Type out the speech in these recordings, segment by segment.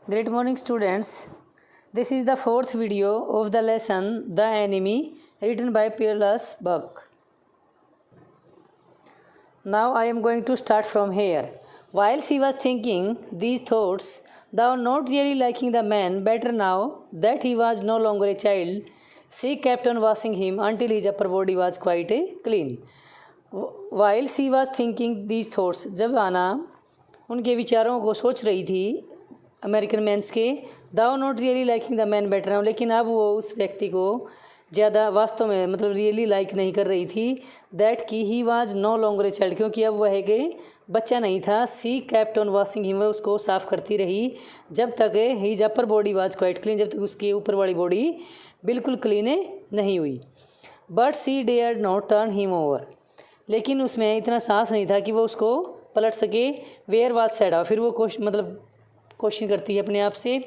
Great morning, students. This is the fourth video of the lesson The Enemy, written by Peerless Buck. Now I am going to start from here. While she was thinking these thoughts, though not really liking the man better now that he was no longer a child, she kept on washing him until his upper body was quite clean. While she was thinking these thoughts, जब आना उनके विचारों को सोच रही थी American man's के, though not really liking the man better now, लेकिन अब वो उस व्यक्ति को ज़्यादा वास्तव में मतलब रियली लाइक नहीं कर रही थी। दैट कि he was no longer a child, क्योंकि अब वह एक बच्चा नहीं था। She kept on washing him, वह उसको साफ़ करती रही जब तक his upper body was quite clean, जब तक उसकी ऊपर वाली बॉडी बिल्कुल क्लीन नहीं हुई। But she dare not turn him over, लेकिन उसमें इतना साहस नहीं था कि वो उसको पलट सके। वेयर वाज सैडाओ, फिर वो क्वेश्चन करती है अपने आप से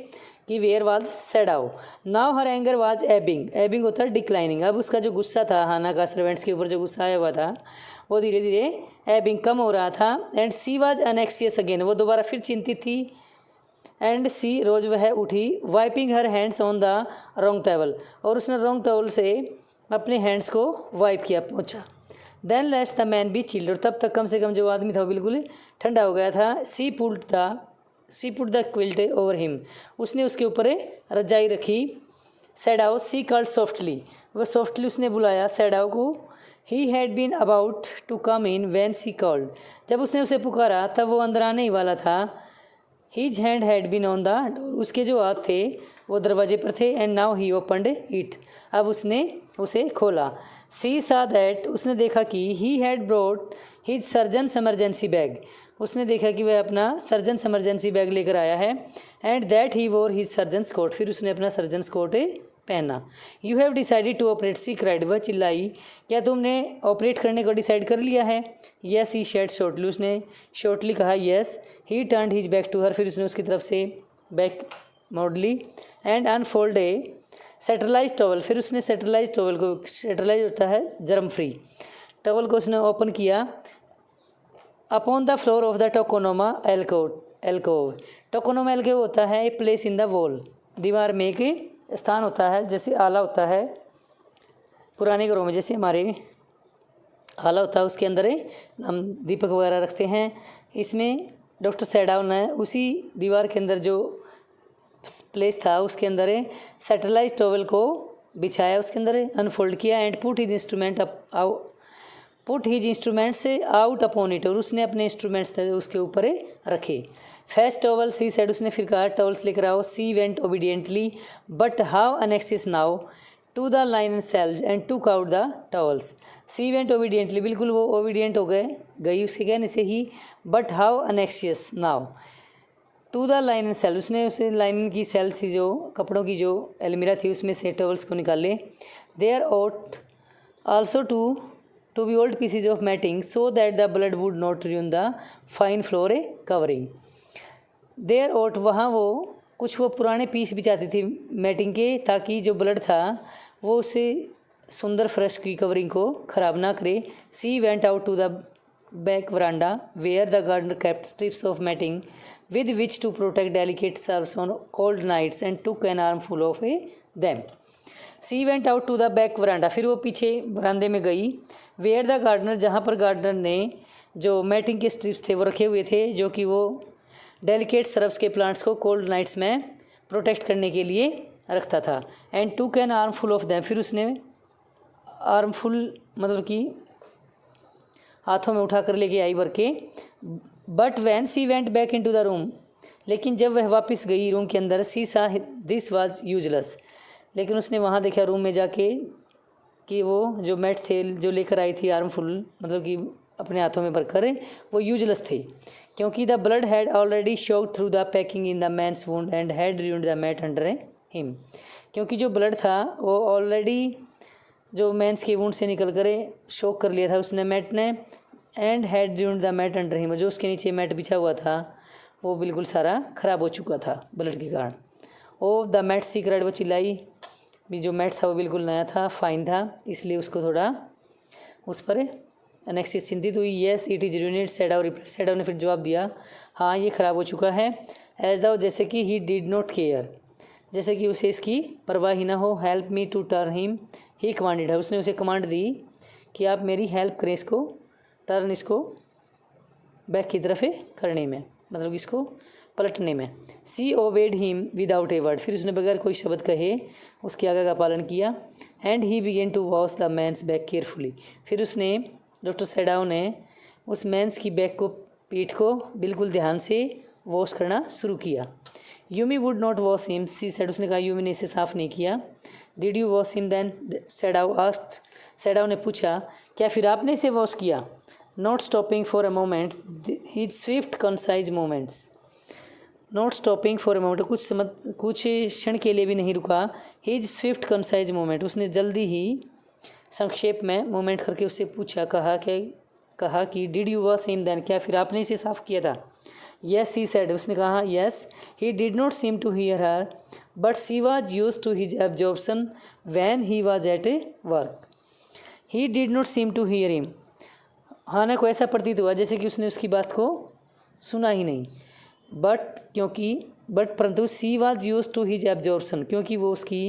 कि where was Sadao. Now her anger was ebbing, ebbing होता है डिक्लाइनिंग। अब उसका जो गुस्सा था हाना का सर्वेंट्स के ऊपर जो गुस्सा आया हुआ था वो धीरे धीरे एबिंग कम हो रहा था। एंड सी वाज अनेक्सियस अगेन, वो दोबारा फिर चिंतित थी। एंड सी रोज वह उठी, wiping her hands on the wrong towel, और उसने रॉन्ग टॉवल से अपने हैंड्स को वाइप किया, पोंछा। Then let's the man be chilled, और तब तक कम से कम जो आदमी था वो बिल्कुल ठंडा हो गया था। She put the quilt over him, उसने उसके ऊपर रजाई रखी। सैडाओ सी कॉल्ड सॉफ्टली, वह सॉफ्टली उसने बुलाया सैडाओ को। He had been about to come in when she called, जब उसने उसे पुकारा तब वो अंदर आने ही वाला था। His hand had been on the door, उसके जो हाथ थे वो दरवाजे पर थे। And now he opened it, अब उसने उसे खोला। सी सा दैट, उसने देखा कि he had brought his surgeons emergency bag, उसने देखा कि वह अपना सर्जन्स एमरजेंसी बैग लेकर आया है। एंड दैट ही वोर हिज सर्जन्स कोट, फिर उसने अपना सर्जन्स कोट पहना। You have decided to operate, she cried, वह चिल्लाई, क्या तुमने ऑपरेट करने को डिसाइड कर लिया है? येस ही शेड शॉर्टली, उसने शॉर्टली कहा yes. He turned his back to her, फिर उसने उसकी तरफ से बैक मोड़ ली। And unfold a sterilise towel, फिर उसने सेटरलाइज टॉवल को, सेटरलाइज होता है जर्म फ्री टॉवल को, उसने ओपन किया। Upon the floor of the tokonoma alcove, tokonoma alcove होता है a place in the wall, दीवार में एक स्थान होता है, जैसे आला होता है पुराने घरों में, जैसे हमारे आला होता है उसके अंदर हम दीपक वगैरह रखते हैं। इसमें डॉक्टर सैडाओ ने उसी दीवार के अंदर जो प्लेस था उसके अंदर सेटरलाइज टॉवल को बिछाया, उसके अंदर अनफोल्ड किया। एंड पुट हिज इंस्ट्रूमेंट से आउट अपॉन इट, और उसने अपने इंस्ट्रूमेंट्स उसके ऊपर रखे। फैस्ट टॉवल सी सेड, उसने फिर कहा टॉवल्स लेकर आओ। She went obediently but how anxious now to the line and shelves and took out the towels. She went obediently, बिल्कुल वो ओबीडियंट हो गई उसके कहने से ही। But how anxious now to the line and shelf, उसने उसे लाइन की सेल थी जो कपड़ों की जो अलमीरा थी उसमें से टॉवल्स को निकाले। There ought also to be old pieces of matting so that the blood would not ruin the fine floor covering. There ought, वहाँ वो कुछ वो पुराने पीस बिछाती थी मैटिंग के, ताकि जो ब्लड था वो उसे सुंदर फर्श की कवरिंग को ख़राब ना करे। She went out to the back veranda where the gardener kept strips of matting with which to protect delicate herbs on cold nights and took an armful of them. She went out to the back veranda, फिर वो पीछे बरामदे में गई। Where the gardener, जहाँ पर gardener ने जो मैटिंग के स्ट्रिप्स थे वो रखे हुए थे, जो कि वो डेलिकेट सरब्स के प्लांट्स को कोल्ड नाइट्स में प्रोटेक्ट करने के लिए रखता था। एंड टूक एन आर्मफुल ऑफ दैम, फिर उसने आर्मफुल मतलब कि हाथों में उठा कर लेके आई भर के। But when she went back into the room, लेकिन जब वह वापस गई रूम के अंदर, सी सा दिस वाज यूजलेस, लेकिन उसने वहाँ देखा रूम में जाके कि वो जो मैट थे जो लेकर आई थी आर्मफुल मतलब कि अपने हाथों में भरकर, वो यूजलेस थे, क्योंकि the blood had already soaked through the packing in the man's wound and had ruined the mat under him, क्योंकि जो ब्लड था वो ऑलरेडी जो मैंस के वुंड से निकल कर शोक कर लिया था उसने मैट ने। And had ruined the mat under him, जो उसके नीचे मैट बिछा हुआ था वो बिल्कुल सारा ख़राब हो चुका था ब्लड के कारण। ओ द मैट सीक्रेट, वो चिल्लाई भी, जो मैट था वो बिल्कुल नया था, फाइन था, इसलिए उसको थोड़ा उस पर अनेक्सियस चिंतित हुई। Yes it is ruined, Sadao reply, Sadao ने फिर जवाब दिया हाँ ये ख़राब हो चुका है। एज दाउ जैसे कि ही डिड नॉट केयर, जैसे कि उसे इसकी परवाह ही ना हो। Help me to turn him, he commanded है, उसने उसे कमांड दी कि आप मेरी हेल्प करें इसको, टर्न इसको बैक की तरफ करने में, मतलब इसको पलटने में। She obeyed him without a word, फिर उसने बगैर कोई शब्द कहे उसकी आज्ञा का पालन किया। And he began to wash the man's back carefully, फिर उसने डॉक्टर सेडाओ ने उस मैंस की बैक को, पीठ को बिल्कुल ध्यान से वॉश करना शुरू किया। Yumi would not wash him, she said, उसने कहा यूमी ने इसे साफ़ नहीं किया। Did you wash him then, Sadao asked, Sadao ने पूछा क्या फिर आपने इसे वॉश किया। Not stopping for a moment his swift concise moments, not stopping for a moment, कुछ क्षण के लिए भी नहीं रुका। हिज स्विफ्ट कंसाइज मोमेंट, उसने जल्दी ही संक्षेप में मोमेंट करके उससे पूछा, कहा कि did you wash him then, क्या फिर आपने इसे साफ़ किया था। यस ही सेड, उसने कहा yes. He did not seem to hear her but she was used to his absorption when he was at a work. He did not seem to hear him, Hana को ऐसा प्रतीत हुआ जैसे कि उसने उसकी बात को सुना ही नहीं। बट परंतु she was used to his absorption, क्योंकि वो उसकी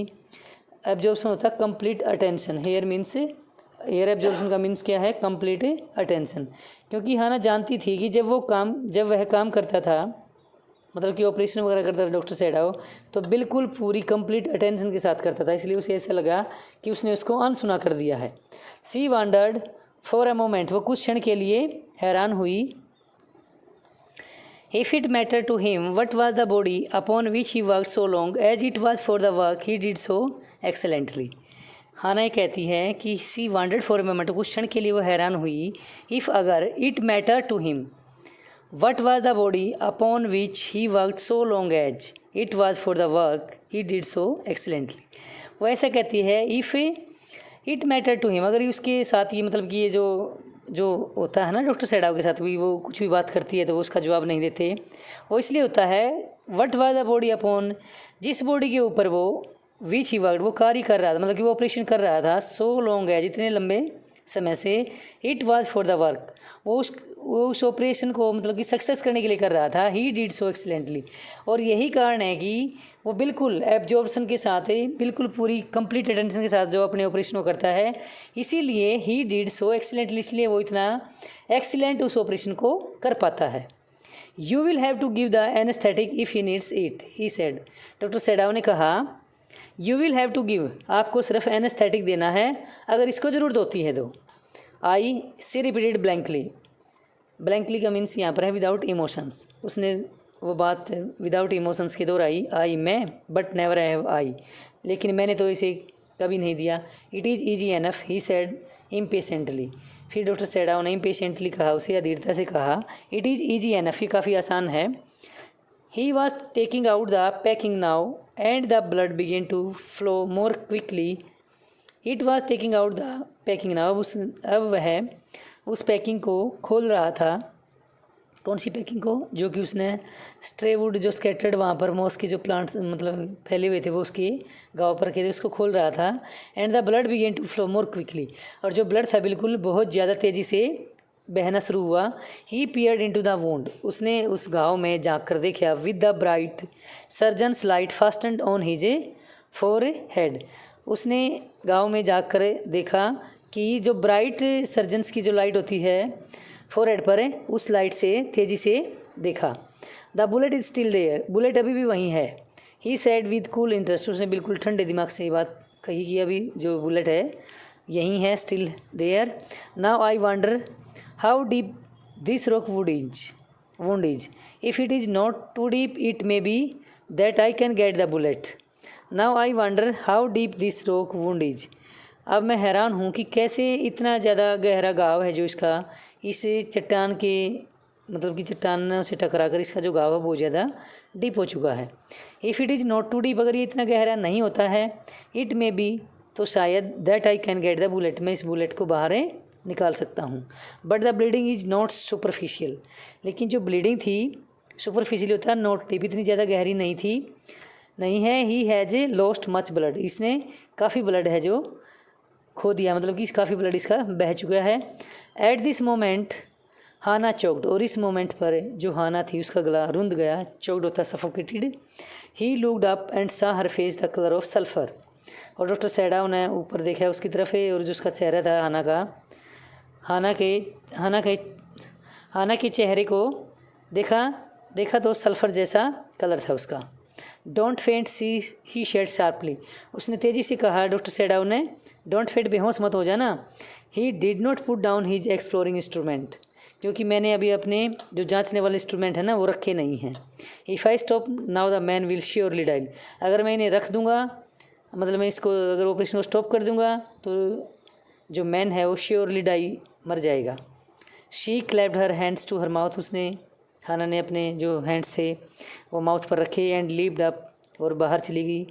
एब्जॉर्प्शन होता है complete attention. Here means, here absorption का मीन्स क्या है, कंप्लीट अटेंशन। क्योंकि हाना जानती थी कि जब वह काम करता था, मतलब कि ऑपरेशन वगैरह करता था डॉक्टर सेडाओ, तो बिल्कुल पूरी कंप्लीट अटेंशन के साथ करता था, इसलिए उसे ऐसा लगा कि उसने उसको अनसुना कर दिया है। She wondered for a moment, वो कुछ क्षण के लिए हैरान हुई। If it matter to him what was the body upon which he work so long as it was for the work he did so excellently. Hana कहती है कि she wanted for a moment, कुछ क्षण के लिए वो हैरान हुई। इफ़, अगर, it matter to him what was the body upon which he work so long as it was for the work he did so excellently. वो ऐसा कहती है if it matter to him, अगर उसके साथ ये मतलब कि ये जो होता है ना डॉक्टर सेडाओ के साथ भी, वो कुछ भी बात करती है तो वो उसका जवाब नहीं देते, वो इसलिए होता है what was the body upon, जिस बॉडी के ऊपर वो विच ही वर्ड वो कार्य कर रहा था, मतलब कि वो ऑपरेशन कर रहा था, सो लॉन्ग है जितने लंबे समय से, it was for the work, वो उस ऑपरेशन को मतलब कि सक्सेस करने के लिए कर रहा था। ही डिड सो एक्सीलेंटली, और यही कारण है कि वो बिल्कुल एब्जॉर्प्शन के साथ बिल्कुल पूरी कंप्लीट अटेंशन के साथ जो अपने ऑपरेशन को करता है, इसीलिए ही डिड सो एक्सीलेंटली, इसलिए वो इतना एक्सीलेंट उस ऑपरेशन को कर पाता है। You will have to give the anaesthetic if he needs it, he said, doctor Sadao ने कहा you will have to give, आपको सिर्फ एनेस्थेटिक देना है अगर इसको ज़रूरत होती है तो। आई सी रिपीटेड ब्लैंकली, ब्लैंकली का मीन्स यहाँ पर है विदाउट इमोशंस, उसने वो बात विदाउट इमोशंस की दोहराई, आई मैं बट नेवर हैव आई, लेकिन मैंने तो इसे कभी नहीं दिया। It is easy enough, he said impatiently, फिर डॉक्टर सेडाओ ने इम्पेशेंटली कहा, उसे अधीरता से कहा, इट इज़ ईजी एनफ, ये काफ़ी आसान है। He was taking out the packing now and the blood began to flow more quickly. It was taking out the packing now, अब वह उस पैकिंग को खोल रहा था। कौन सी पैकिंग को, जो कि उसने स्ट्रेवुड जो स्कैटर्ड वहाँ पर मॉस के जो प्लांट्स मतलब फैले हुए थे वो उसके गाँव पर के थे, उसको खोल रहा था। And the blood began to flow more quickly, और जो ब्लड था बिल्कुल बहुत ज़्यादा तेज़ी से बहना शुरू हुआ। ही पियर्ड इनटू द वुंड, उसने उस घाव में झाँक कर देखा। With the bright surgeons light fastened on his four head, उसने गाँव में झाँक कर देखा कि जो ब्राइट सर्जन्स की जो लाइट होती है फोरहेड पर, उस लाइट से तेज़ी से देखा। The bullet is still there, bullet अभी भी वहीं है। He said with cool interest, उसने बिल्कुल ठंडे दिमाग से ये बात कही कि अभी जो बुलेट है यहीं है, still there. Now I wonder how deep this rock wound is, if it is not too deep it may be that I can get the bullet. Now I wonder how deep this rock wound is, अब मैं हैरान हूँ कि कैसे इतना ज़्यादा गहरा घाव है जो इसका, इस चट्टान के मतलब कि चट्टान से टकरा कर इसका जो घाव है बहुत ज़्यादा डीप हो चुका है। If it is not too deep, अगर ये इतना गहरा नहीं होता है, इट मे बी, तो शायद, that I can get the bullet, मैं इस बुलेट को बाहर निकाल सकता हूँ। But the bleeding is not superficial, लेकिन जो ब्लीडिंग थी सुपरफिशियल होता है, नॉट डीप, इतनी ज़्यादा गहरी नहीं है। He has lost much blood, इसने काफ़ी ब्लड है जो खो दिया, मतलब कि काफ़ी ब्लड इसका बह चुका है। At this moment Hannah choked, और इस मोमेंट पर जो हाना थी उसका गला रुंध गया, चोक्ड होता suffocated. He looked up and saw her face the colour of sulphur, और डॉक्टर सैडाव ने ऊपर देखा उसकी तरफ है, और जो उसका चेहरा था हाना का, हाना के चेहरे को देखा तो सल्फर जैसा कलर था उसका। डोंट फेंट सी ही शेड शार्पली, उसने तेज़ी से कहा, डॉक्टर सैडाव ने, डोंट फेंट, बेहोश मत हो जाना। ही did not put down his exploring instrument, क्योंकि मैंने अभी अपने जो जांचने वाले इंस्ट्रूमेंट है ना वो रखे नहीं हैं। If I stop now the man will surely die, अगर मैं इन्हें रख दूंगा, मतलब मैं इसको अगर ऑपरेशन को स्टॉप कर दूंगा तो जो मैन है वो श्योरली डाई, मर जाएगा। She clapped her hands to her mouth, उसने हाना ने अपने जो हैंड्स थे वो माउथ पर रखे, एंड लीप्ड अप, और बाहर चली गई।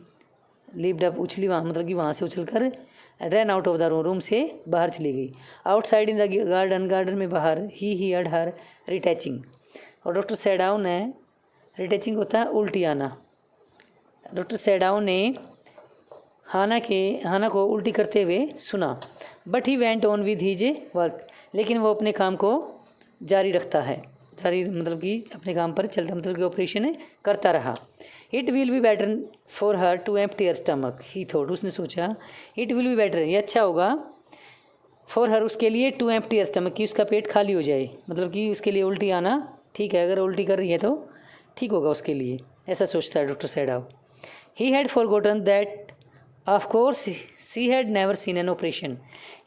लीप्ड अप उछली, वहाँ मतलब कि वहाँ से उछल कर run out of the room से बाहर चली गई। आउटसाइड इन द गार्डन में बाहर, ही हर्ड हर रिटैचिंग, और डॉक्टर सैडाव ने, रिटैचिंग होता है उल्टी आना, डॉक्टर सैडाव ने हाना को उल्टी करते हुए सुना। But he went on with his work, लेकिन वो अपने काम को जारी रखता है, जारी मतलब कि अपने काम पर चलता, मतलब कि ऑपरेशन करता रहा। It will be better for her to empty her stomach, he thought, उसने सोचा, इट विल बी बेटर, ये अच्छा होगा, फॉर हर, उसके लिए, टू एम्प्टी हर स्टमक, कि उसका पेट खाली हो जाए, मतलब कि उसके लिए उल्टी आना ठीक है, अगर उल्टी कर रही है तो ठीक होगा उसके लिए, ऐसा सोचता है doctor Sadao. He had forgotten that of course she had never seen an operation,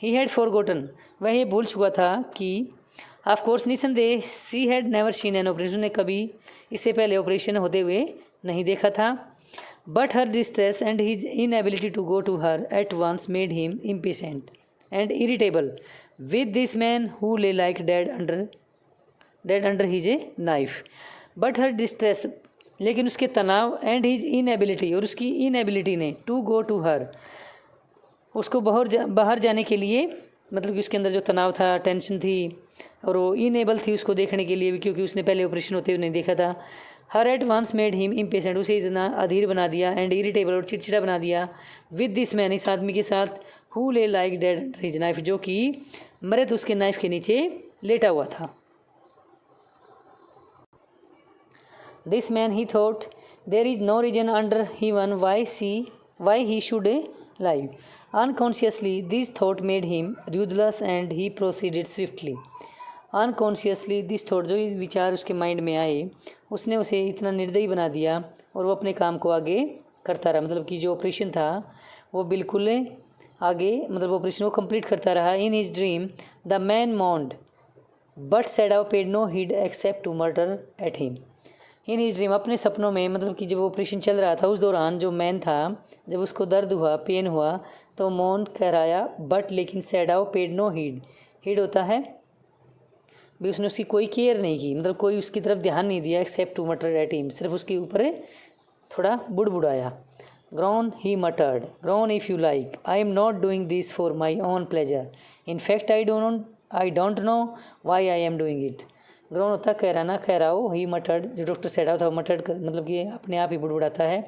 he had forgotten, वह ये भूल चुका था कि, ऑफ कोर्स निसंदेह, she had never seen an operation, ने कभी इससे पहले ऑपरेशन होते हुए नहीं देखा था। But her distress and his inability to go to her at once made him impatient and irritable with this man who lay like dead under his knife. But her distress, लेकिन उसके तनाव, and his inability, और उसकी inability ने, to go to हर, उसको बाहर जाने के लिए, मतलब कि उसके अंदर जो तनाव था, टेंशन थी, और वो इनेबल थी उसको देखने के लिए भी, क्योंकि उसने पहले ऑपरेशन होते हुए नहीं देखा था। Her at once made him impatient, उसे इतना अधीर बना दिया, एंड इरिटेबल, और चिड़चिड़ा बना दिया, विद दिस मैन, इस आदमी के साथ, who lay like dead under his knife, जो कि मरे तो उसके नाइफ के नीचे लेटा हुआ था। This man, he thought, there is no reason under heaven why he should live. Unconsciously, this thought made him ruthless and he proceeded swiftly. Unconsciously, this thought, जो विचार उसके माइंड में आए, उसने उसे इतना निर्दयी बना दिया, और वो अपने काम को आगे करता रहा, मतलब कि जो ऑपरेशन था वो बिल्कुल आगे, मतलब ऑपरेशन को कंप्लीट करता रहा। In his dream the man moaned but Sadao paid no heed except to murmur at him. In his dream, अपने सपनों में, मतलब कि जब ऑपरेशन चल रहा था उस दौरान जो मैन था, जब उसको दर्द हुआ, पेन हुआ, तो मौन कराया, बट लेकिन सैडाव पेड नो हीड होता है भी, उसने उसकी कोई केयर नहीं की, मतलब कोई उसकी तरफ ध्यान नहीं दिया, except to murmur at him, सिर्फ उसके ऊपर थोड़ा बुड़बुड़ाया। Groan, he murmured, groan if you like, I am not doing this for my own pleasure, in fact I don't know why I am doing it. Groan होता कहराना, कहराओ, ही मटर्ड, जो doctor सैडाव था वो मटर्ड कर, मतलब कि अपने आप ही बुड़बुड़ाता है,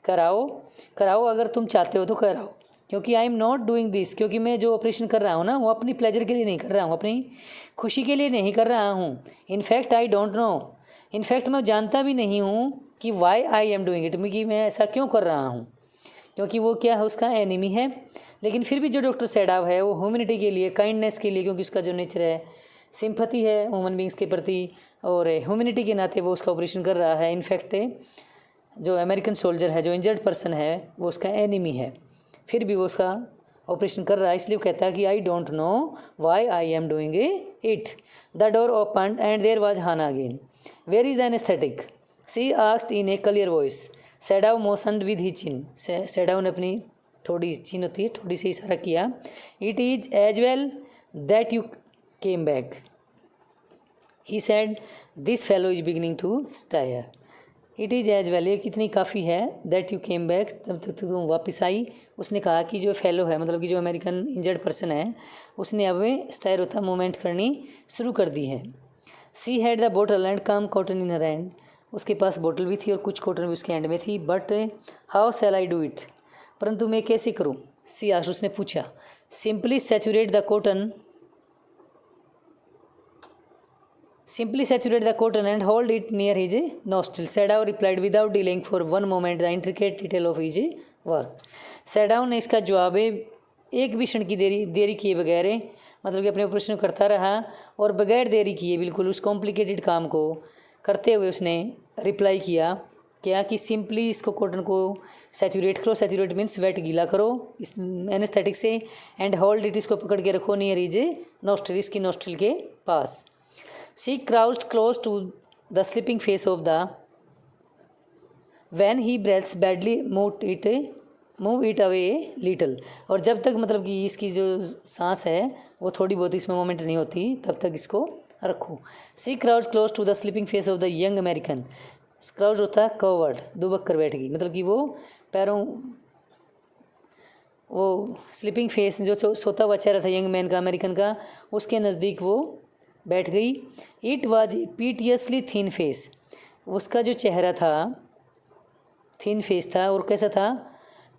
कराओ अगर तुम चाहते हो तो कराओ, क्योंकि आई एम नॉट डूइंग दिस, क्योंकि मैं जो ऑपरेशन कर रहा हूँ ना वो अपनी प्लेजर के लिए नहीं कर रहा हूँ, अपनी खुशी के लिए नहीं कर रहा हूँ। In fact I don't know, in fact मैं जानता भी नहीं हूँ कि why I am doing it, कि मैं ऐसा क्यों कर रहा हूँ, क्योंकि वो क्या है, उसका एनिमी है। लेकिन फिर भी जो डॉक्टर सैडाव है वो ह्यूमैनिटी के लिए, काइंडनेस के लिए, क्योंकि उसका जो नेचर है सिंपैथी है ह्यूमन बींग्स के प्रति, और ह्यूमैनिटी के नाते वो उसका ऑपरेशन कर रहा है। इनफैक्ट जो अमेरिकन सोल्जर है, जो इंजर्ड पर्सन है, वो उसका एनिमी है, फिर भी वो उसका ऑपरेशन कर रहा है, इसलिए वो कहता है कि I don't know why I am doing it. The door open and there was Hana again. Where is anaesthetic, she asked in a clear voice. Sadao motioned with he chin, Sadao ने अपनी थोड़ी चिन होती है, थोड़ी से इशारा किया। It is as well that you came back, he said, this fellow is beginning to stir. It is as well, ये कितनी काफ़ी है, दैट यू केम बैक, तब तक तुम वापस आई। उसने कहा कि जो फेलो है, मतलब कि जो अमेरिकन इंजर्ड पर्सन है, उसने अब स्टायर होता मूवमेंट करनी शुरू कर दी है। She had the bottle and come cotton in her hand, उसके पास बोतल भी थी और कुछ कॉटन भी उसके हैंड में थी। But how shall I do it, परंतु मैं कैसे करूँ, सी आस्क्ड, उसने पूछा। Simply saturate the cotton Simply saturate the cotton and hold it near his nostril. Sadao replied without delaying for one moment the intricate detail of his work. सैडाओ ने इसका जवाब एक भी क्षण की देरी किए बगैर मतलब कि अपने ऑपरेशन करता रहा और बगैर देरी किए बिल्कुल उस कॉम्प्लिकेटेड काम को करते हुए उसने रिप्लाई किया क्या कि सिंपली इसको कॉटन को सैचुरेट करो. सैचुरेट मीन्स वेट गीला करो इस एनेस्थेटिक से. एंड होल्ड इट इसको पकड़ के रखो नियर इज नोस्ट्रिल इसकी नोस्ट्रिल के पास. She crouched close to the sleeping face of the when he breaths badly move it away a little. और जब तक मतलब कि इसकी जो सांस है वो थोड़ी बहुत इसमें मोमेंट नहीं होती तब तक इसको रखो. She crouched close to the sleeping face of the young American. Crouch होता है कवर्ड दुबक कर बैठ गई मतलब कि वो पैरों वो स्लीपिंग फेस जो सोता हुआ चेहरा था यंग मैन का अमेरिकन का उसके नज़दीक वो बैठ गई. It was piteously thin face. उसका जो चेहरा था थिन फेस था और कैसा था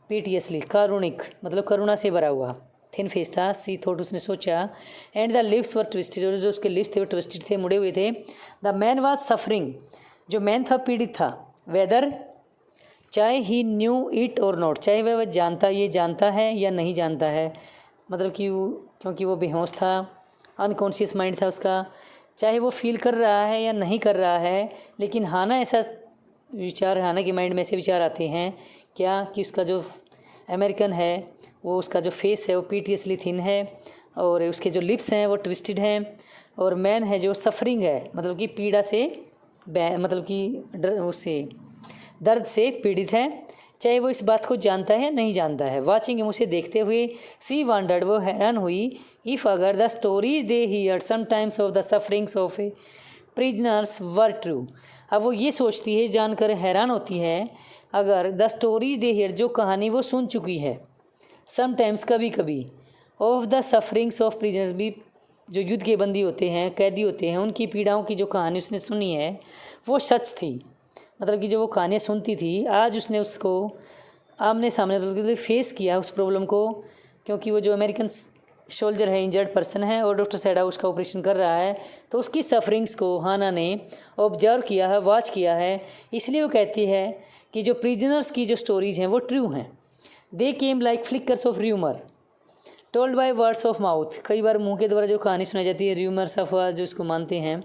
पीटियसली कारुणिक मतलब करुणा से भरा हुआ थिन फेस था. सी थॉट उसने सोचा. And the lips were twisted और जो उसके लिप्स थे वो ट्विस्टेड थे मुड़े हुए थे. द मैन वाज सफरिंग जो मैन था पीड़ित था. वेदर चाहे ही न्यू इट और नॉट चाहे वह जानता है या नहीं जानता है मतलब कि क्योंकि वो बेहोश था अनकॉन्शियस माइंड था उसका. चाहे वो फील कर रहा है या नहीं कर रहा है लेकिन हाना ऐसा विचार हाना के माइंड में ऐसे विचार आते हैं क्या कि उसका जो अमेरिकन है वो उसका जो फेस है वो पीटियसली थिन है और उसके जो लिप्स हैं वो ट्विस्टेड हैं और मैन है जो सफरिंग है मतलब कि पीड़ा से मतलब कि उससे दर्द से पीड़ित है. चाहे वो इस बात को जानता है नहीं जानता है. वाचिंग उसे देखते हुए सी वंडर्ड वो हैरान हुई इफ़ अगर the stories they hear sometimes of the sufferings of A prisoners were true. अब वो ये सोचती है जानकर हैरान होती है अगर द स्टोरीज दे हियर जो कहानी वो सुन चुकी है समटाइम्स कभी कभी of the sufferings of prisoners भी जो युद्ध के बंदी होते हैं कैदी होते हैं उनकी पीड़ाओं की जो कहानी उसने सुनी है वो सच थी. मतलब कि जो वो कहानियाँ सुनती थी आज उसने उसको आमने सामने मतलब फेस किया उस प्रॉब्लम को क्योंकि वो जो अमेरिकन सोल्जर है इंजर्ड पर्सन है और डॉक्टर सैडा उसका ऑपरेशन कर रहा है तो उसकी सफरिंग्स को हाना ने ऑब्जर्व किया है वॉच किया है. इसलिए वो कहती है कि जो प्रिजनर्स की जो स्टोरीज हैं वो ट्रू हैं. They came like flickers of rumour told by words of mouth. कई बार मुंह के द्वारा जो कहानी सुनाई जाती है र्यूमर्स अफवाह जो इसको मानते हैं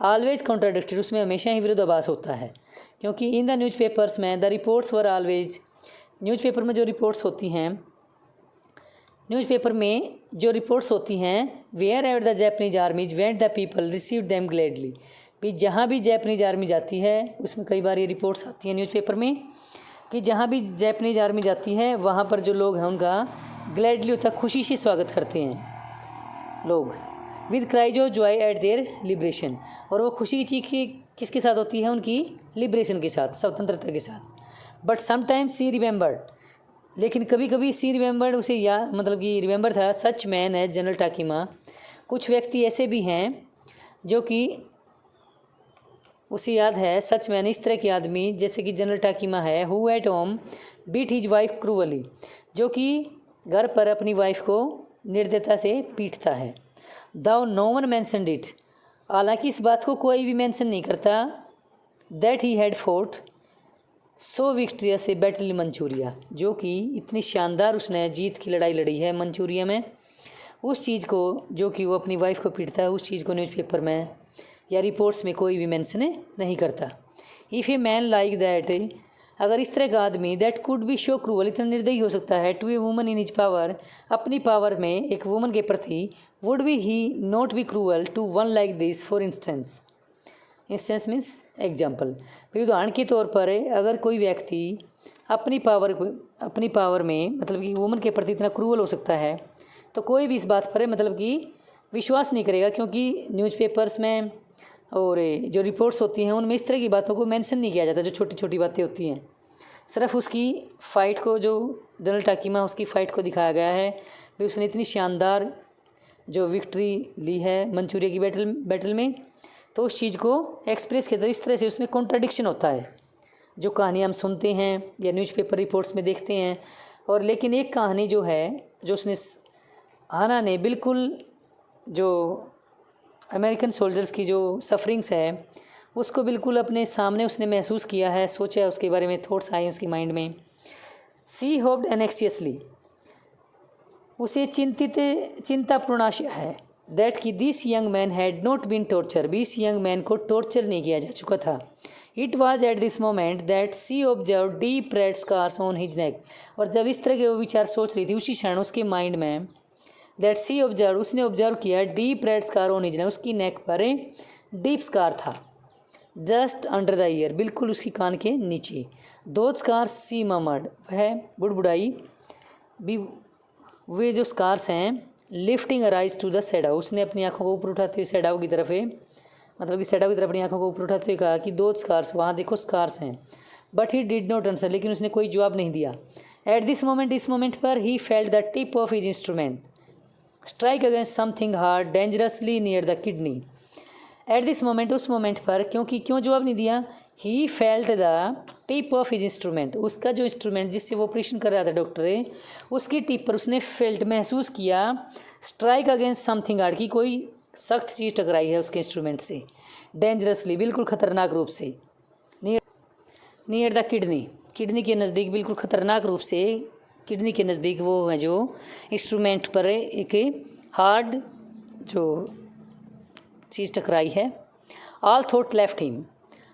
ऑलवेज कॉन्ट्राडिक्टेड उसमें हमेशा ही विरोधाभास होता है क्योंकि इन द न्यूज़पेपर्स में the reports were always newspaper में जो रिपोर्ट्स होती हैं न्यूज़पेपर में जो रिपोर्ट्स होती हैं wherever the Japanese armies went the people receive them gladly. भी जहाँ भी जैपनीज आर्मी जाती है उसमें कई बार ये रिपोर्ट्स आती हैं न्यूज़पेपर में कि जहाँ भी जैपनीज आर्मी जाती है वहाँ पर जो लोग हैं उनका ग्लैडली होता खुशी से स्वागत करते हैं लोग with cries of Joy eight there liberation. और वो खुशी की चीख किसके साथ होती है उनकी लिबरेशन के साथ स्वतंत्रता के साथ. बट समटाइम्स सी रिमेंबर्ड लेकिन कभी कभी सी रिमेंबर्ड उसे याद मतलब कि रिमेंबर था सच मैन है जनरल टाकीमा. कुछ व्यक्ति ऐसे भी हैं जो कि उसे याद है सच मैन इस तरह के आदमी जैसे कि general Takima he who at home beat his wife cruelly जो कि घर पर अपनी वाइफ को निर्दयता से पीटता है. Though no one mentioned it हालांकि इस बात को कोई भी मेंशन नहीं करता that he had fought so victorious a battle in Manchuria जो कि इतनी शानदार उसने जीत की लड़ाई लड़ी है मंचूरिया में. उस चीज़ को जो कि वो अपनी वाइफ को पीटता है उस चीज़ को न्यूज़पेपर में या रिपोर्ट्स में कोई भी मेंशन नहीं करता. If a man like that अगर इस तरह का आदमी that could be so cruel इतना निर्दयी हो सकता है to a woman in his power अपनी पावर में एक वुमन के प्रति would be he not be cruel to one like this for instance. Instance means example. उदाहरण के तौर पर अगर कोई व्यक्ति अपनी पावर में मतलब कि वुमन के प्रति इतना क्रूअल हो सकता है तो कोई भी इस बात पर मतलब कि विश्वास नहीं करेगा क्योंकि न्यूज़पेपर्स में और जो रिपोर्ट्स होती हैं उनमें इस तरह की बातों को मेंशन नहीं किया जाता जो छोटी छोटी बातें होती हैं. सिर्फ उसकी फ़ाइट को जो जनरल टाकीमा उसकी फ़ाइट को दिखाया गया है भी उसने इतनी शानदार जो विक्ट्री ली है मंचूरिया की बैटल में तो उस चीज़ को एक्सप्रेस किया इस तरह से उसमें कॉन्ट्राडिक्शन होता है जो कहानी हम सुनते हैं या न्यूज़पेपर रिपोर्ट्स में देखते हैं. और लेकिन एक कहानी जो है जो उसने हाना ने बिल्कुल जो अमेरिकन सोल्जर्स की जो सफरिंग्स है उसको बिल्कुल अपने सामने उसने महसूस किया है, सोचा है, उसके बारे में थॉट्स आए उसकी माइंड में। सी होप्ड एनेक्सियसली, उसे चिंतापूर्ण आशा है दैट कि this young man had not been torture, भी इस यंग मैन को टॉर्चर नहीं किया जा चुका था। It was at this moment that she observe deep red scars on his neck, और जब इस तरह के वो विचार सोच रही थी उसी क्षण उसके माइंड में दैट सी ऑब्जर्व, उसने ऑब्जर्व किया deep red scar on his नेक, उसकी नेक पर डीप स्कार था, जस्ट अंडर द ईयर, बिल्कुल उसकी कान के नीचे। दो स्कार सी ममर्ड, वह बुड़बुड़ाई भी, वे जो स्कार्स हैं लिफ्टिंग अराइज टू द सैडाउ, उसने अपनी आंखों को ऊपर उठाते हुए सैडाउ की तरफ मतलब कि सैडाउ की तरफ अपनी आंखों को ऊपर उठाते हुए कहा कि दो स्कार्स, वहाँ देखो स्कार्स हैं। But he did not answer, लेकिन उसने कोई जवाब नहीं दिया। एट दिस मोमेंट, इस मोमेंट पर he felt the tip of his instrument strike against something hard dangerously near the kidney. Eight this moment, उस मोमेंट पर, क्यों जवाब नहीं दिया, he felt the tip of his instrument, उसका जो इंस्ट्रूमेंट जिससे वो ऑपरेशन कर रहा था डॉक्टर, उसकी टिप पर उसने फेल्ट महसूस किया स्ट्राइक अगेंस्ट समथिंग हार्ड, की कोई सख्त चीज़ टकराई है उसके इंस्ट्रूमेंट से, डेंजरसली, बिल्कुल खतरनाक रूप से, नियर द किडनी, किडनी के नज़दीक, बिल्कुल खतरनाक रूप से किडनी के नज़दीक वो है जो इंस्ट्रूमेंट पर एक हार्ड जो चीज़ टकराई है। ऑल थॉट लेफ्ट हिम,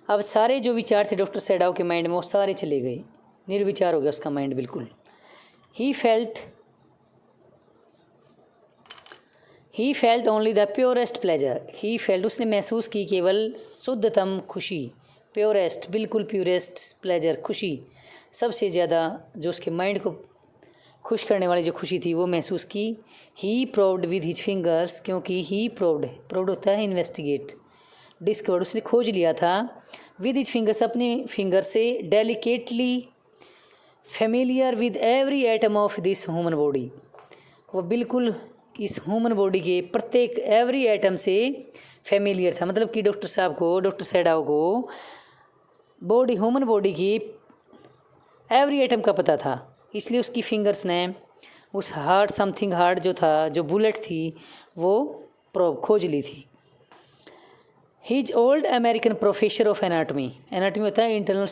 अब सारे जो विचार थे डॉक्टर सैडाउ के माइंड में वो सारे चले गए, निर्विचार हो गया उसका माइंड बिल्कुल। He felt only the purest pleasure, he felt, उसने महसूस की केवल शुद्धतम खुशी, प्योरेस्ट, बिल्कुल प्योरेस्ट प्लेजर, खुशी, सबसे ज़्यादा जो उसके माइंड को खुश करने वाली जो खुशी थी वो महसूस की। ही प्रोव्ड विद हिज फिंगर्स, क्योंकि ही प्रोव्ड होता है इन्वेस्टिगेट, डिस्कवर्ड, उसने खोज लिया था, विद हिज फिंगर्स, अपने फिंगर से, delicately familiar with every atom of this human body, वो बिल्कुल इस ह्यूमन बॉडी के प्रत्येक एवरी एटम से फेमिलियर था, मतलब कि डॉक्टर सैडाउ को ह्यूमन बॉडी की एवरी एटम का पता था, इसलिए उसकी फिंगर्स ने उस हार्ड समथिंग हार्ड जो था, जो बुलेट थी, वो खोज ली थी। His old American professor of anatomy, anatomy होता है internal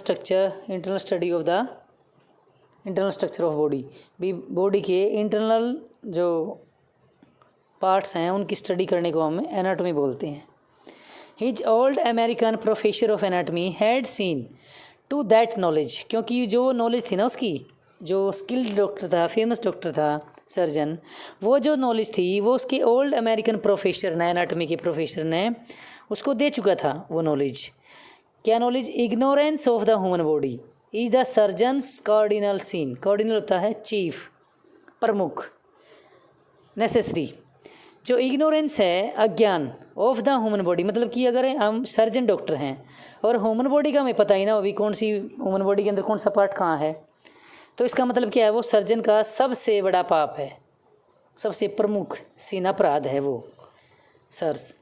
study of the internal structure of body, भी बॉडी के इंटरनल जो पार्ट्स हैं उनकी स्टडी करने को हम एनाटमी बोलते हैं। His old American professor of anatomy had seen to that knowledge, क्योंकि जो नॉलेज थी ना उसकी, जो स्किल्ड डॉक्टर था, फेमस डॉक्टर था, सर्जन, वो जो नॉलेज थी वो उसके ओल्ड अमेरिकन प्रोफेसर ने, एनाटमी के प्रोफेसर ने उसको दे चुका था। वो नॉलेज, क्या knowledge, ignorance of the human body is the surgeon's cardinal sin, cardinal होता है चीफ, प्रमुख, नेसेसरी, जो इग्नोरेंस है अज्ञान, ऑफ द ह्यूमन बॉडी, मतलब कि अगर हम सर्जन डॉक्टर हैं और ह्यूमन बॉडी का हमें पता ही ना हो, अभी कौन सी ह्यूमन बॉडी के अंदर कौन सा पार्ट कहाँ है, तो इसका मतलब क्या है, वो सर्जन का सबसे बड़ा पाप है, सबसे प्रमुख सीन अपराध है वो सर्स,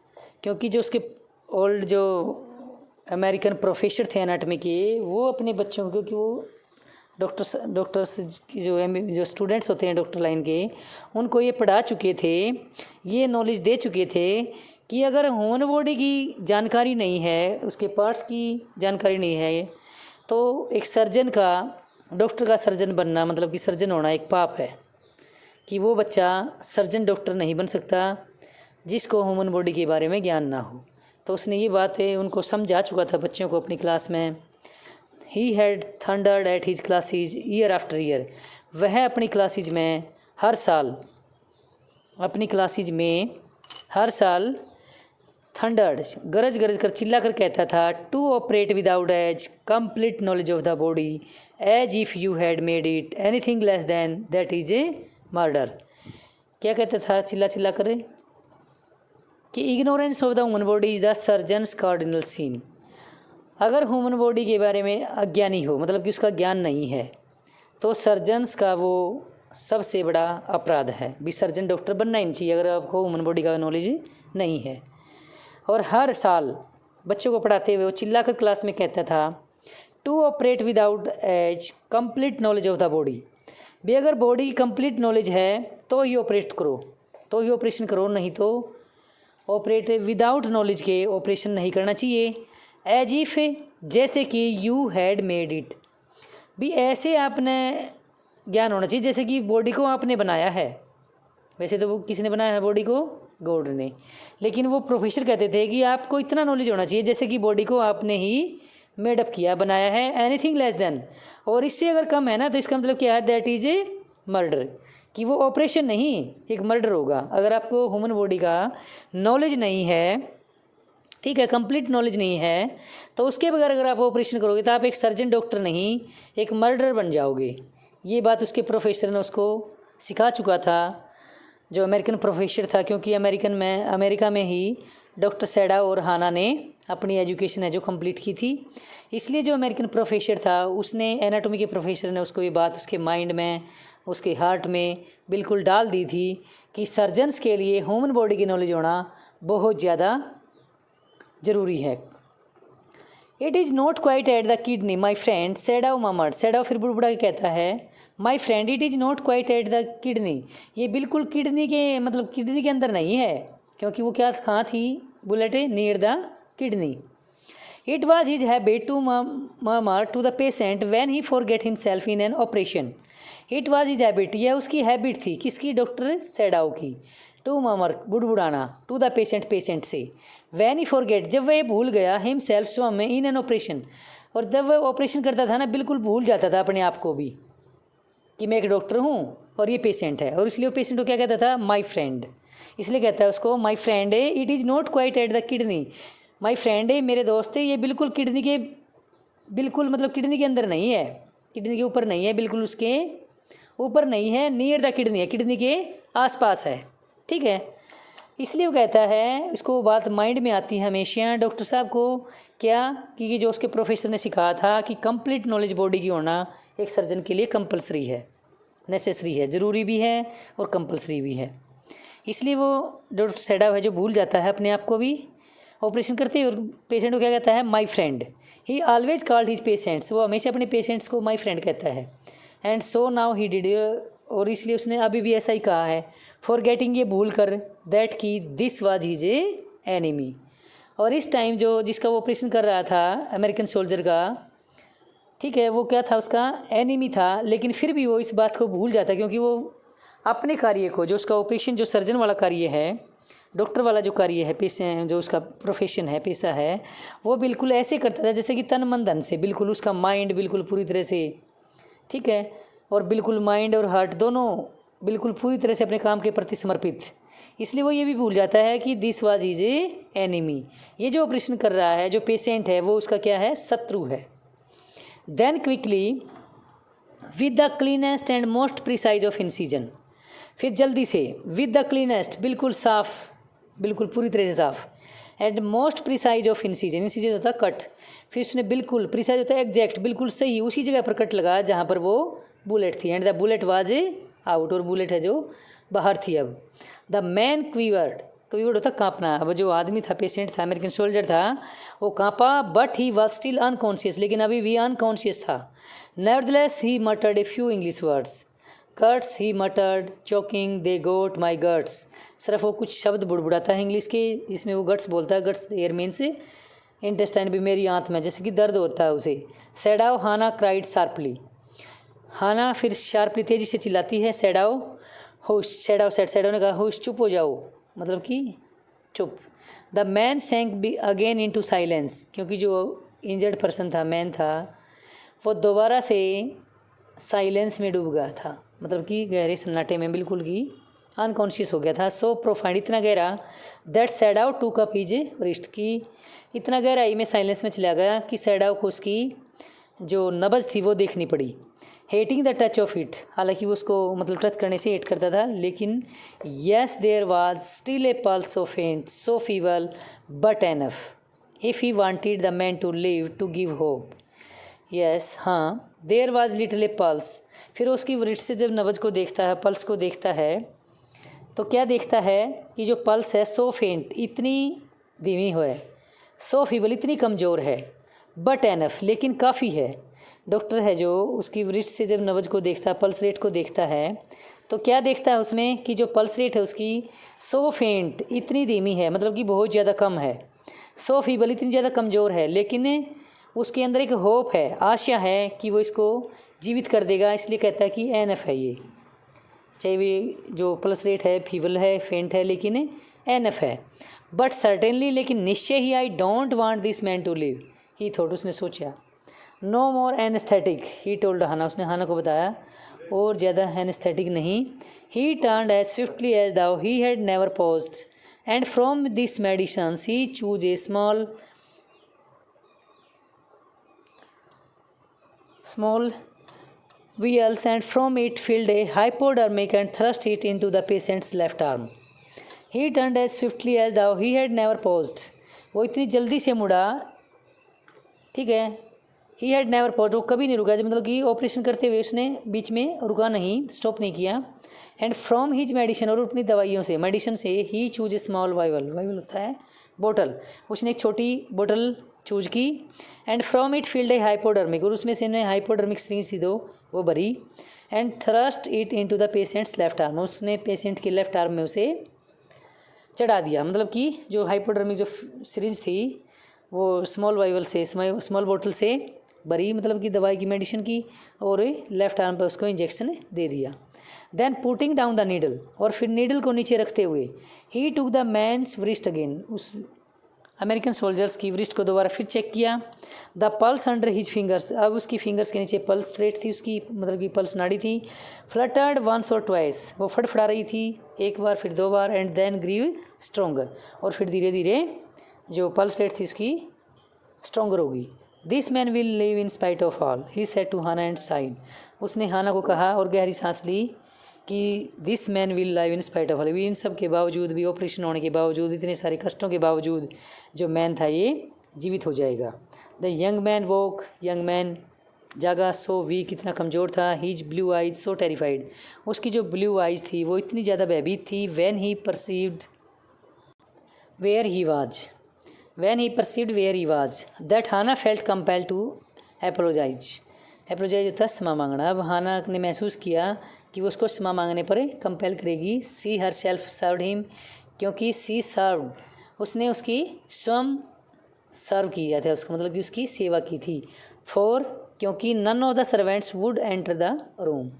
क्योंकि जो उसके ओल्ड जो अमेरिकन प्रोफेसर थे एनाटमी के, वो अपने बच्चों को, क्योंकि वो डॉक्टर्स की जो स्टूडेंट्स होते हैं डॉक्टर लाइन के, उनको ये पढ़ा चुके थे, ये नॉलेज दे चुके थे कि अगर ह्यूमन बॉडी की जानकारी नहीं है, उसके पार्ट्स की जानकारी नहीं है, तो एक सर्जन का, डॉक्टर का सर्जन बनना, मतलब कि सर्जन होना एक पाप है, कि वो बच्चा सर्जन डॉक्टर नहीं बन सकता जिसको ह्यूमन बॉडी के बारे में ज्ञान ना हो। तो उसने ये बातें उनको समझा चुका था बच्चों को अपनी क्लास में। He had thundered at his classes year after year, वह अपनी क्लासेज में हर साल थंडर्ड, गरज कर चिल्ला कर कहता था, to operate without as complete knowledge of the body as if you had made it anything less than that is a murder. क्या कहता था चिल्ला करे कि ignorance of the human body is the surgeon's cardinal sin, अगर human body के बारे में अज्ञानी हो, मतलब कि उसका ज्ञान नहीं है, तो सर्जन्स का वो सबसे बड़ा अपराध है, भी सर्जन डॉक्टर बनना ही नहीं चाहिए अगर आपको ह्यूमन बॉडी का नॉलेज नहीं है। और हर साल बच्चों को पढ़ाते हुए वो चिल्लाकर क्लास में कहता था, to operate without as complete knowledge of the body, भी अगर बॉडी की कंप्लीट नॉलेज है तो ही ऑपरेट करो, तो ही ऑपरेशन करो, नहीं तो ऑपरेट विदाउट नॉलेज के ऑपरेशन नहीं करना चाहिए। एज इफ, जैसे कि यू हैड मेड इट, भी ऐसे आपने ज्ञान होना चाहिए जैसे कि बॉडी को आपने बनाया है। वैसे तो वो किसने बनाया है बॉडी को? गॉड ने। लेकिन वो प्रोफेसर कहते थे कि आपको इतना नॉलेज होना चाहिए जैसे कि बॉडी को आपने ही मेडअप किया, बनाया है। एनीथिंग लेस देन, और इससे अगर कम है ना तो इसका मतलब क्या है? दैट इज ए मर्डर, कि वो ऑपरेशन नहीं, एक मर्डर होगा। अगर आपको ह्यूमन बॉडी का नॉलेज नहीं है, ठीक है, कंप्लीट नॉलेज नहीं है, तो उसके बगैर अगर आप ऑपरेशन करोगे तो आप एक सर्जन डॉक्टर नहीं, एक मर्डर बन जाओगे। ये बात उसके प्रोफेसर ने उसको सिखा चुका था, जो अमेरिकन प्रोफेसर था, क्योंकि अमेरिका में ही डॉक्टर सैडाव और हाना ने अपनी एजुकेशन है जो कंप्लीट की थी। इसलिए जो अमेरिकन प्रोफेसर था उसने, एनाटॉमी के प्रोफेसर ने उसको ये बात उसके माइंड में, उसके हार्ट में बिल्कुल डाल दी थी कि सर्जन्स के लिए ह्यूमन बॉडी की नॉलेज होना बहुत ज़्यादा ज़रूरी है। It is not quite at the kidney my friend, Sadao mumbled. Sadao फिर बुड़बुड़ा के कहता है, my friend it is not quite at the kidney, ये बिल्कुल किडनी के, मतलब किडनी के अंदर नहीं है, क्योंकि वो क्या कहाँ थी? Bullet near the kidney. It was his habit to murmur to the patient when he forget himself in an operation. It was his habit, यह उसकी हैबिट थी, किसकी? डॉक्टर सैडाव की। टू मर्मर, बुड़बुड़ाना, टू द पेशेंट, पेशेंट से। When he forget, जब वह भूल गया, हिमसेल्फ स्वयं में, इन एन ऑपरेशन, और जब वह ऑपरेशन करता था ना बिल्कुल भूल जाता था अपने आप को भी कि मैं एक डॉक्टर हूँ और ये पेशेंट है, और इसलिए वो पेशेंट को क्या कहता था? My friend. इसलिए कहता है उसको माई फ्रेंड है, it is not quite at the kidney, my friend है, मेरे दोस्त है, ये बिल्कुल किडनी के, बिल्कुल मतलब किडनी के अंदर नहीं है, किडनी के ऊपर नहीं है, बिल्कुल उसके ऊपर नहीं है, नियर द किडनी है, किडनी के आसपास है, ठीक है। इसलिए वो कहता है, इसको बात माइंड में आती है हमेशा डॉक्टर साहब को, क्या कि जो उसके प्रोफेसर ने सिखाया था कि कंप्लीट नॉलेज बॉडी की होना एक सर्जन के लिए कंपलसरी है, नेसेसरी है, ज़रूरी भी है और कंपलसरी भी है। इसलिए वो डॉक्टर सैडाव है जो भूल जाता है अपने आप को भी ऑपरेशन करते ही, और पेशेंट को क्या कहता है? My friend. He always called his patients, वो हमेशा अपने पेशेंट्स को माई फ्रेंड कहता है। And so now he did, और इसलिए उसने अभी भी ऐसा ही कहा है, फॉर गेटिंग, ये भूल कर, दैट की this was his A enemy. और इस टाइम जो जिसका वो ऑपरेशन कर रहा था अमेरिकन सोल्जर का, ठीक है, वो क्या था? उसका एनिमी था। लेकिन फिर भी वो इस बात को भूल जाता है, क्योंकि वो अपने कार्य को, जो उसका ऑपरेशन, जो सर्जन वाला कार्य है, डॉक्टर वाला जो कार्य है, पेशे, जो उसका प्रोफेशन है, पेशा है, वो बिल्कुल ऐसे करता था जैसे कि तन मन धन से, बिल्कुल उसका माइंड बिल्कुल पूरी तरह से, ठीक है, और बिल्कुल माइंड और हार्ट दोनों बिल्कुल पूरी तरह से अपने काम के प्रति समर्पित। इसलिए वो ये भी भूल जाता है कि this was is a enemy, ये जो ऑपरेशन कर रहा है, जो पेशेंट है, वो उसका क्या है? शत्रु है। Then quickly with the cleanest and most precise of incision, फिर जल्दी से, विद द क्लीनेस्ट, बिल्कुल साफ, बिल्कुल पूरी तरह से साफ, and most precise of incision, incision होता है कट, फिर उसने बिल्कुल, प्रिसाइज होता है एग्जैक्ट, बिल्कुल सही उसी जगह पर कट लगा जहाँ पर वो बुलेट थी। And the bullet was out, और बुलेट है जो बाहर थी। अब द मैन क्वीवर्ड, क्वीवर्ड होता कांपना। अब जो आदमी था, पेशेंट था, अमेरिकन सोल्जर था, वो कांपा, but he was still unconscious, लेकिन अभी भी अनकॉन्शियस था। Nevertheless he muttered a few English words, guts he muttered, choking they got my guts, सिर्फ वो कुछ शब्द बुड़बुड़ाता है इंग्लिश के, जिसमें वो गट्स बोलता है, गट्स एयर मीन से इंटेस्टाइन, भी मेरी आंत में, जैसे कि दर्द होता है उसे। सैडाव हाना क्राइड शार्पली, हाना फिर शार्पली तेजी से चिल्लाती है, सैडाव होश, सैडाव सेड, सैडाव ने कहा होश, चुप हो जाओ, मतलब कि चुप। The man sank be again into silence, क्योंकि जो इंजर्ड पर्सन था, मैन था, वो दोबारा से साइलेंस में डूब गया था, मतलब कि गहरे सन्नाटे में, बिल्कुल की अनकॉन्शियस हो गया था। सो प्रोफाइंड, इतना गहरा, that Sadao to cup his wrist, की इतना गहराई में साइलेंस में चला गया कि सैडाव को उसकी जो नब्ज़ थी वो देखनी पड़ी। Hating the touch of it, हालांकि वो उसको मतलब टच करने से हेट करता था, लेकिन yes there was still a pulse so faint so feeble but enough if he wanted the man to live to give hope. Yes, हाँ, there was little a pulse, फिर उसकी रिस्ट से जब नब्ज़ को देखता है, पल्स को देखता है, तो क्या देखता है कि जो पल्स है सो फेंट, इतनी धीमी है, सो फीबल, इतनी कमज़ोर है, बट एनफ, लेकिन काफ़ी है, डॉक्टर है जो उसकी रिस्ट से जब नब्ज को देखता, पल्स रेट को देखता है, तो क्या देखता है उसमें कि जो पल्स रेट है उसकी सो फेंट, इतनी धीमी है, मतलब कि बहुत ज़्यादा कम है, सो फीबल, इतनी ज़्यादा कमज़ोर है, लेकिन उसके अंदर एक होप है, आशा है कि वो इसको जीवित कर देगा, इसलिए कहता है कि एनएफ है ये, चाहे वे जो पल्स रेट है फीबल है, फेंट है, लेकिन एनएफ है। बट सर्टेनली, लेकिन निश्चय ही, I don't want this man to live, he thought, उसने सोचा। No more anaesthetic, he told Hana, उसने हाना को बताया, और ज़्यादा एनेस्थेटिक नहीं। He turned as swiftly as though he had never paused, and from this medicines he choose a small vials, and from it filled a hypodermic and thrust it into the patient's left arm. He turned as swiftly as though he had never paused. वो इतनी जल्दी से मुड़ा, ठीक है, ही had never pause, वो कभी नहीं रुका, मतलब कि ऑपरेशन करते हुए उसने बीच में रुका नहीं, स्टॉप नहीं किया। एंड फ्रॉम हिज मेडिसिन, और अपनी दवाइयों से, मेडिसिन से, ही चूज ए स्मॉल वाइवल, वाइवल होता है बोतल, उसने एक छोटी बोतल चूज की। And from it field A hypodermic, और उसमें से ने हाइपोडर्मिक सिरिंज सी दो वो भरी। And thrust it into the patients left arm, उसने पेशेंट के लेफ्ट आर्म में उसे चढ़ा दिया, मतलब कि जो हाइपोडर्मिक जो सिरिंज थी वो स्मॉल वाइवल से, स्मॉल बोतल से भरी, मतलब कि दवाई की, मेडिसिन की, और लेफ्ट आर्म पर उसको इंजेक्शन दे दिया। Then putting down the needle, और फिर नीडल को नीचे रखते हुए, he took the man's wrist again, उस अमेरिकन सोल्जर्स की व्रिस्ट को दोबारा फिर चेक किया। The pulse under his fingers, अब उसकी फिंगर्स के नीचे पल्स रेट थी उसकी, मतलब कि पल्स नाड़ी थी। फ्लटर्ड वंस और ट्वाइस, वो फड़फड़ा रही थी, एक बार फिर दो बार। एंड देन ग्रीव स्ट्रोंगर, और फिर धीरे धीरे जो पल्स रेट थी उसकी स्ट्रोंगर होगी। This man will live in spite of all, he said to Hana and sighed, उसने हाना को कहा और गहरी सांस ली कि this man will live in spite of all, इन सब के बावजूद भी, ऑपरेशन होने के बावजूद, इतने सारे कष्टों के बावजूद, जो मैन था ये जीवित हो जाएगा। The young man woke, young man जागा, सो वीक, इतना कमज़ोर था। His blue eyes so terrified, उसकी जो ब्लू आइज थी वो इतनी ज़्यादा भयभीत थी। When he perceived where he was, when he perceived where he was, that Hannah felt compelled to apologize. एप्रोजाइज होता है क्षमा मांगना। अब हाना ने महसूस किया कि वो उसको क्षमा मांगने पर कंपेल करेगी। सी हर सेल्फ सर्व्ड हिम, क्योंकि सी सर्व्ड, उसने उसकी स्वयं सर्व किया था उसको, मतलब कि उसकी सेवा की थी। फॉर, क्योंकि none of the servants would enter the room,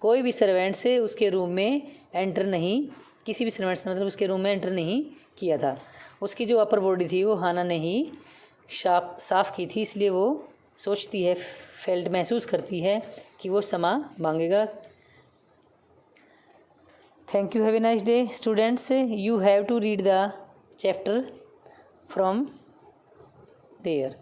कोई भी सर्वेंट से उसके रूम में एंटर नहीं, किसी भी सर्वेंट से मतलब उसके रूम में एंटर नहीं किया था। उसकी जो अपर बॉडी थी वो हाना ने ही साफ़ की थी, इसलिए वो सोचती है, फेल्ट महसूस करती है कि वो क्षमा मांगेगा। Thank you, have a nice day students. You have to read the chapter from there.